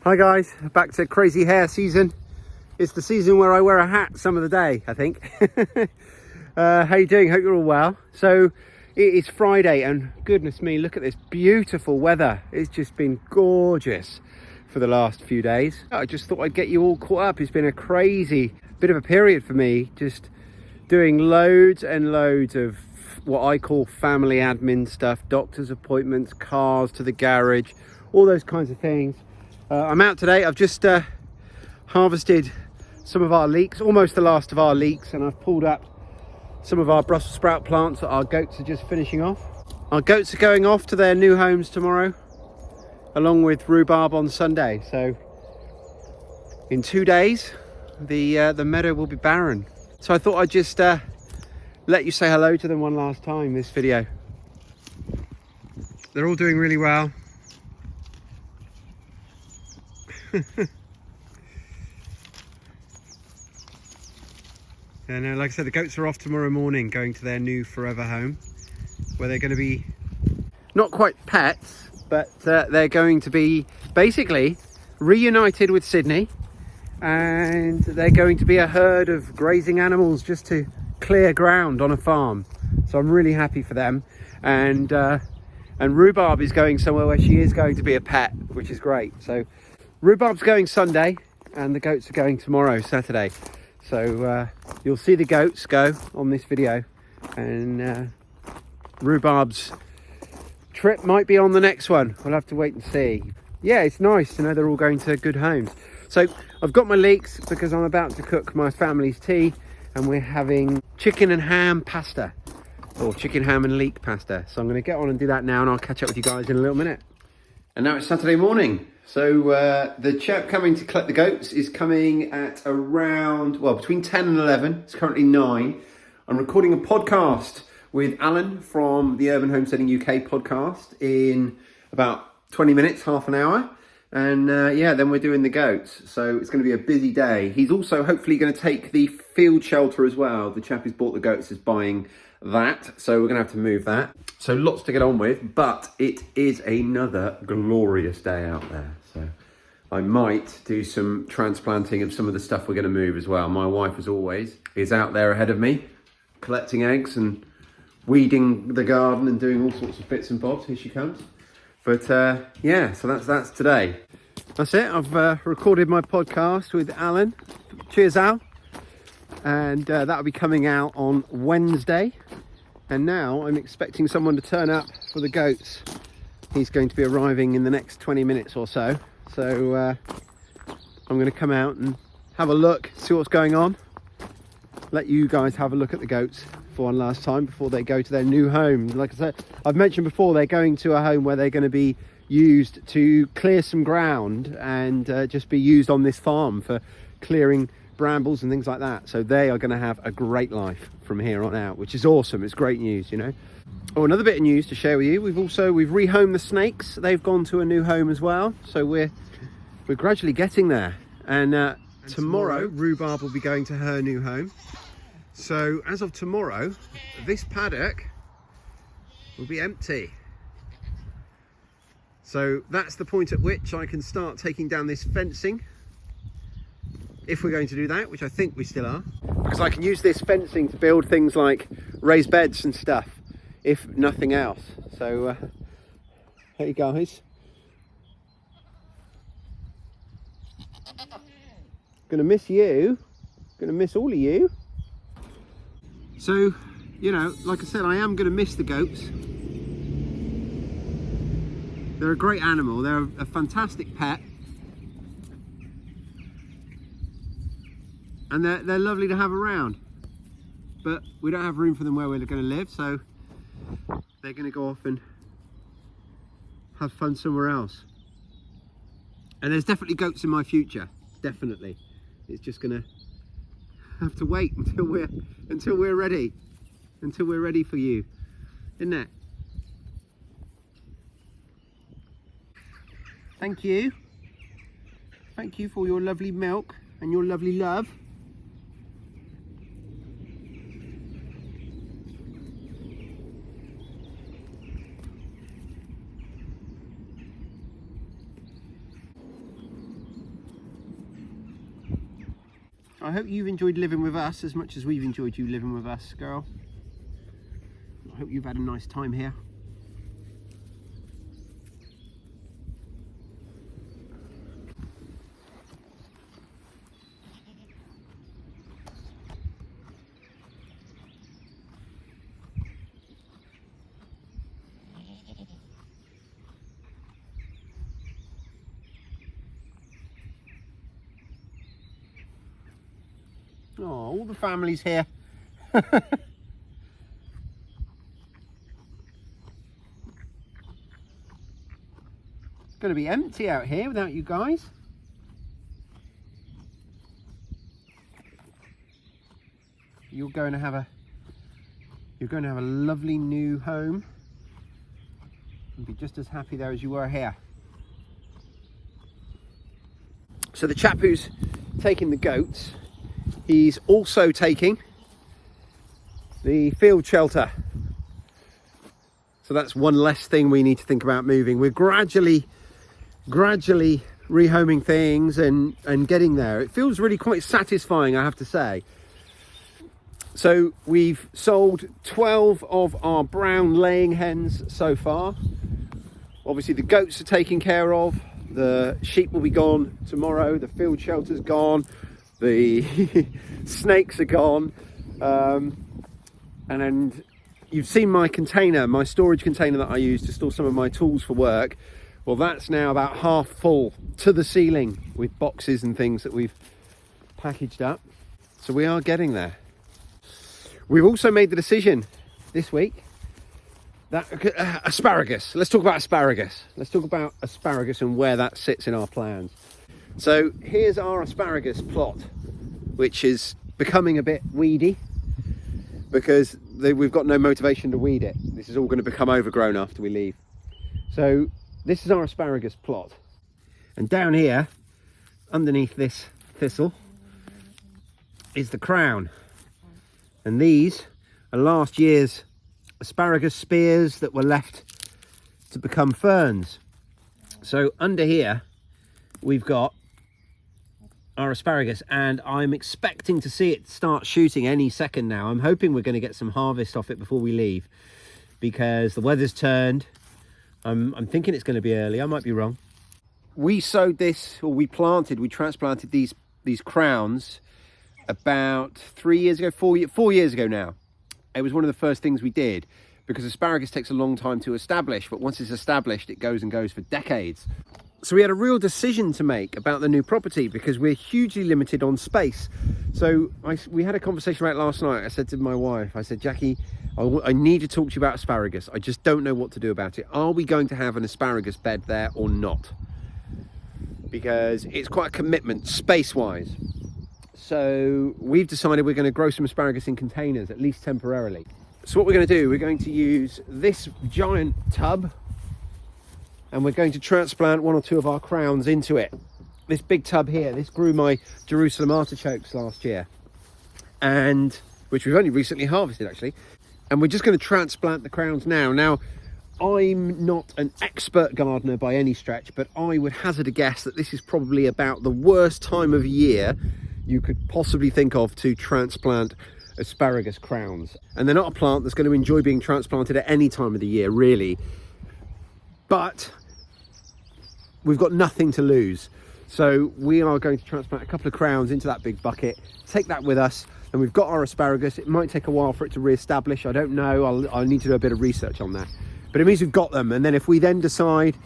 Hi guys, back to crazy hair season. It's the season where I wear a hat some of the day, I think. How you doing? Hope you're all well. So it is Friday and goodness me, look at this beautiful weather. It's just been gorgeous for the last few days. I just thought I'd get you all caught up. It's been a crazy bit of a period for me, just doing loads and loads of what I call family admin stuff, doctor's appointments, cars to the garage, all those kinds of things. I'm out today. I've just harvested some of our leeks, almost the last of our leeks, and I've pulled up some of our Brussels sprout plants that our goats are just finishing off. Our goats are going off to their new homes tomorrow, along with rhubarb on Sunday. So in 2 days, the meadow will be barren. So I thought I'd just let you say hello to them one last time this video. They're all doing really well. And like I said, the goats are off tomorrow morning, going to their new forever home, where they're going to be not quite pets, but they're going to be basically reunited with Sydney, and they're going to be a herd of grazing animals just to clear ground on a farm. So I'm really happy for them. And Rhubarb is going somewhere where she is going to be a pet, which is great. So Rhubarb's going Sunday and the goats are going tomorrow, Saturday. So you'll see the goats go on this video, and Rhubarb's trip might be on the next one. We'll have to wait and see. Yeah, it's nice to know they're all going to good homes. So I've got my leeks because I'm about to cook my family's tea, and we're having chicken and ham pasta, or chicken, ham and leek pasta. So I'm going to get on and do that now, and I'll catch up with you guys in a little minute. And now it's Saturday morning. So the chap coming to collect the goats is coming at around, well, between 10 and 11. It's currently 9. I'm recording a podcast with Alan from the Urban Homesteading UK podcast in about 20 minutes, half an hour. And yeah, then we're doing the goats. So it's going to be a busy day. He's also hopefully going to take the field shelter as well. The chap who's bought the goats is buying that. So we're going to have to move that. So lots to get on with, but it is another glorious day out there. So I might do some transplanting of some of the stuff we're going to move as well. My wife, as always, is out there ahead of me, collecting eggs and weeding the garden and doing all sorts of bits and bobs. Here she comes. But yeah, so that's today. That's it. I've recorded my podcast with Alan. Cheers, Al. And that'll be coming out on Wednesday. And now I'm expecting someone to turn up for the goats. He's going to be arriving in the next 20 minutes or so. So I'm going to come out and have a look, see what's going on. Let you guys have a look at the goats for one last time before they go to their new home. Like I said, I've mentioned before, they're going to a home where they're going to be used to clear some ground and just be used on this farm for clearing brambles and things like that. So they are going to have a great life from here on out, which is awesome. It's great news, you know. Oh, another bit of news to share with you. We've rehomed the snakes. They've gone to a new home as well. So we're gradually getting there. And tomorrow Rhubarb will be going to her new home. So as of tomorrow, this paddock will be empty. So that's the point at which I can start taking down this fencing, if we're going to do that, which I think we still are, because I can use this fencing to build things like raised beds and stuff, if nothing else. So hey guys, gonna miss you, gonna miss all of you. So, you know, like I said, I am going to miss the goats. They're a great animal. They're a fantastic pet. And they're lovely to have around. But we don't have room for them where we're going to live, so they're going to go off and have fun somewhere else. And there's definitely goats in my future. Definitely. It's just going to have to wait until we're ready for you, isn't it? Thank you for your lovely milk and your lovely love. I hope you've enjoyed living with us as much as we've enjoyed you living with us, girl. I hope you've had a nice time here. Oh, all the family's here. It's going to be empty out here without you guys. You're going to have a lovely new home and be just as happy there as you were here. So the chap who's taking the goats, he's also taking the field shelter. So that's one less thing we need to think about moving. We're gradually rehoming things and getting there. It feels really quite satisfying, I have to say. So we've sold 12 of our brown laying hens so far. Obviously the goats are taken care of. The sheep will be gone tomorrow. The field shelter's gone. The snakes are gone. And you've seen my container, my storage container that I use to store some of my tools for work. Well, that's now about half full to the ceiling with boxes and things that we've packaged up. So we are getting there. We've also made the decision this week that asparagus. Let's talk about asparagus. Let's talk about asparagus and where that sits in our plans. So here's our asparagus plot, which is becoming a bit weedy because we've got no motivation to weed it. This is all going to become overgrown after we leave. So this is our asparagus plot. And down here, underneath this thistle, is the crown. And these are last year's asparagus spears that were left to become ferns. So under here, we've got our asparagus, and I'm expecting to see it start shooting any second now. I'm hoping we're going to get some harvest off it before we leave because the weather's turned. I'm thinking it's going to be early. I might be wrong. We sowed this, or we transplanted these crowns about 3 years ago, 4 years ago now. It was one of the first things we did because asparagus takes a long time to establish, but once it's established, it goes and goes for decades. So we had a real decision to make about the new property because we're hugely limited on space. So we had a conversation about it last night. I said to my wife, I said, Jackie, I need to talk to you about asparagus. I just don't know what to do about it. Are we going to have an asparagus bed there or not? Because it's quite a commitment space-wise. So we've decided we're going to grow some asparagus in containers, at least temporarily. So what we're going to do, we're going to use this giant tub and we're going to transplant one or two of our crowns into it. This big tub here, this grew my Jerusalem artichokes last year, and which we've only recently harvested actually. And we're just going to transplant the crowns now. Now, I'm not an expert gardener by any stretch, but I would hazard a guess that this is probably about the worst time of year you could possibly think of to transplant asparagus crowns. And they're not a plant that's going to enjoy being transplanted at any time of the year, really. But we've got nothing to lose. So we are going to transplant a couple of crowns into that big bucket, take that with us, and we've got our asparagus. It might take a while for it to re-establish. I don't know. I'll need to do a bit of research on that. But it means we've got them. And then if we then decide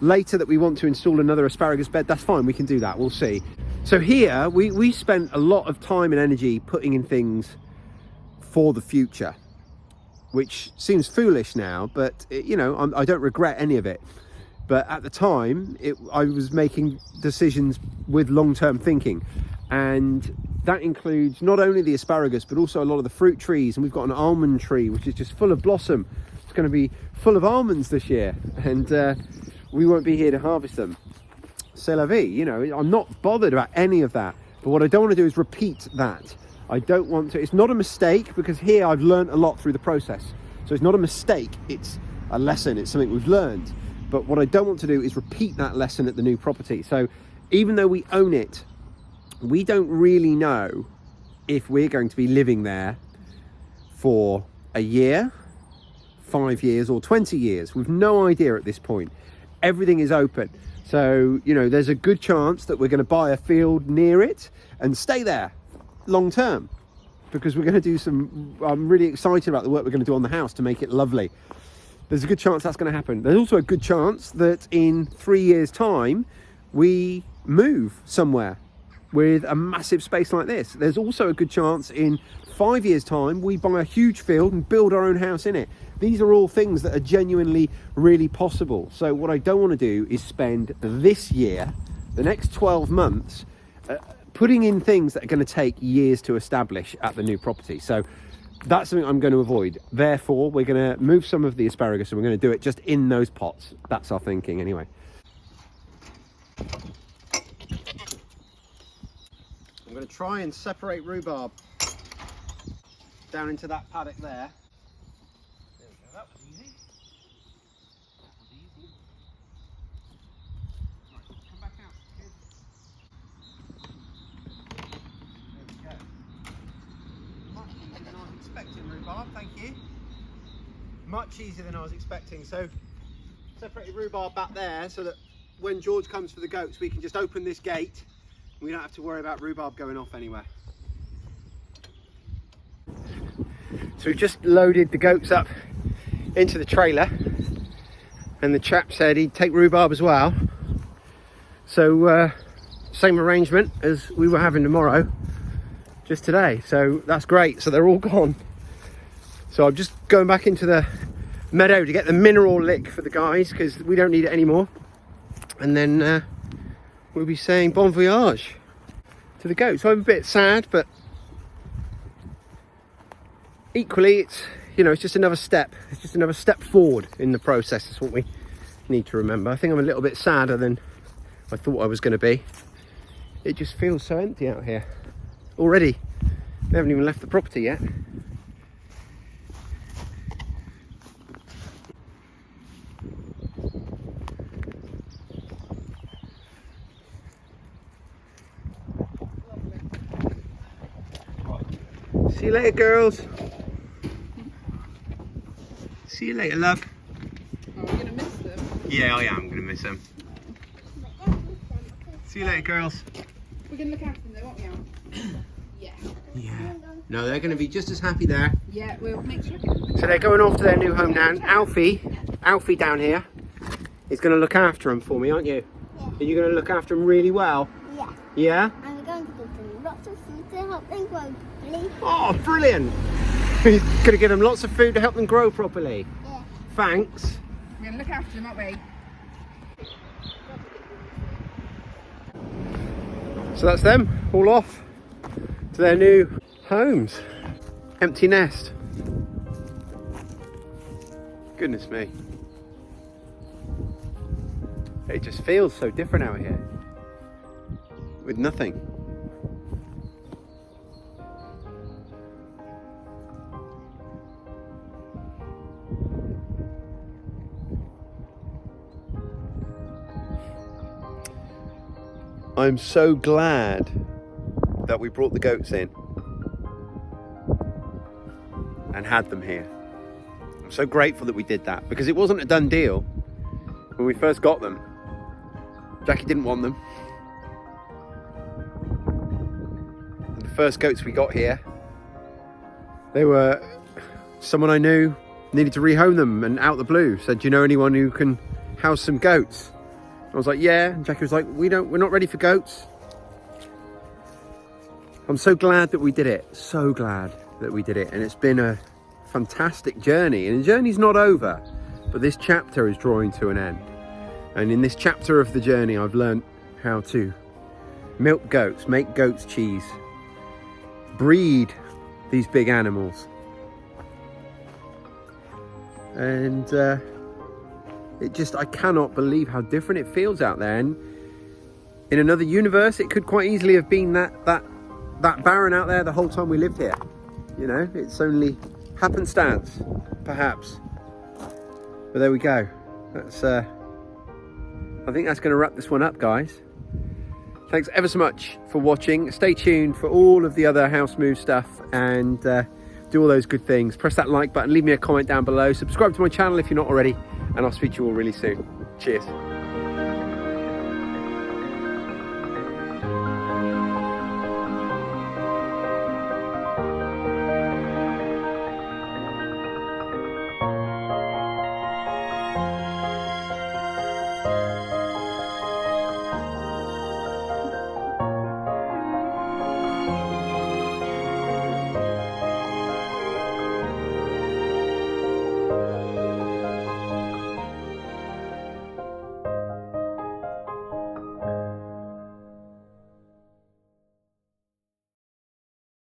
later that we want to install another asparagus bed, that's fine. We can do that. We'll see. So here, we spent a lot of time and energy putting in things for the future, which seems foolish now, but you know, I don't regret any of it. But at the time, I was making decisions with long-term thinking, and that includes not only the asparagus, but also a lot of the fruit trees. And we've got an almond tree, which is just full of blossom. It's going to be full of almonds this year, and we won't be here to harvest them. C'est la vie, you know, I'm not bothered about any of that. But what I don't want to do is repeat that. I don't want to, it's not a mistake, because here I've learned a lot through the process. So it's not a mistake, it's a lesson, it's something we've learned. But what I don't want to do is repeat that lesson at the new property. So even though we own it, we don't really know if we're going to be living there for a year, 5 years or 20 years. We've no idea at this point. Everything is open. So, you know, there's a good chance that we're going to buy a field near it and stay there long term, because we're going to do some, I'm really excited about the work we're going to do on the house to make it lovely. There's a good chance that's going to happen. There's also a good chance that in 3 years' time, we move somewhere with a massive space like this. There's also a good chance in 5 years' time, we buy a huge field and build our own house in it. These are all things that are genuinely really possible. So what I don't want to do is spend this year, the next 12 months, putting in things that are going to take years to establish at the new property. So that's something I'm going to avoid. Therefore, we're going to move some of the asparagus and we're going to do it just in those pots. That's our thinking anyway. I'm going to try and separate rhubarb down into that paddock there. There we go, that was easy. That was easy. Right, come back out, kids. There we go. Much easier than I was expecting, rhubarb, thank you. Much easier than I was expecting. So, separated rhubarb back there so that when George comes for the goats, we can just open this gate. We don't have to worry about rhubarb going off anywhere. So we've just loaded the goats up into the trailer, and the chap said he'd take rhubarb as well. So same arrangement as we were having tomorrow, just today. So that's great. So they're all gone. So I'm just going back into the meadow to get the mineral lick for the guys, because we don't need it anymore. And then we'll be saying bon voyage to the goats. So I'm a bit sad, but equally it's, you know, it's just another step. It's just another step forward in the process. That's what we need to remember. I think I'm a little bit sadder than I thought I was going to be. It just feels so empty out here already. They haven't even left the property yet. See you later, girls. See you later, love. Oh, we're going to miss them. Yeah, I am going to miss them. See you later, girls. We're going to look after them though, aren't we, Al? Yeah. Yeah. No, they're going to be just as happy there. Yeah, we'll make sure. So they're going off to their new home now. Alfie down here is going to look after them for me, aren't you? Yeah. Are you going to look after them really well? Yeah. Yeah? And we're going to give them lots of food to help them grow properly. Oh, brilliant. You're going to give them lots of food to help them grow properly. Yeah. Thanks. We're going to look after them, aren't we? So that's them, all off to their new homes. Empty nest. Goodness me. It just feels so different out here. With nothing. I'm so glad that we brought the goats in and had them here. I'm so grateful that we did that, because it wasn't a done deal when we first got them. Jackie didn't want them. And the first goats we got here, they were someone I knew needed to rehome them, and out the blue said, do you know anyone who can house some goats? I was like, yeah. And Jackie was like, we're not ready for goats. I'm so glad that we did it. So glad that we did it. And it's been a fantastic journey. And the journey's not over, but this chapter is drawing to an end. And in this chapter of the journey, I've learned how to milk goats, make goat's cheese, breed these big animals. And I cannot believe how different it feels out there. And in another universe, it could quite easily have been that barren out there the whole time we lived here. You know, it's only happenstance, perhaps. But there we go. That's I think that's going to wrap this one up, guys. Thanks ever so much for watching. Stay tuned for all of the other house move stuff and do all those good things. Press that like button, leave me a comment down below, subscribe to my channel if you're not already, and I'll speak to you all really soon. Cheers.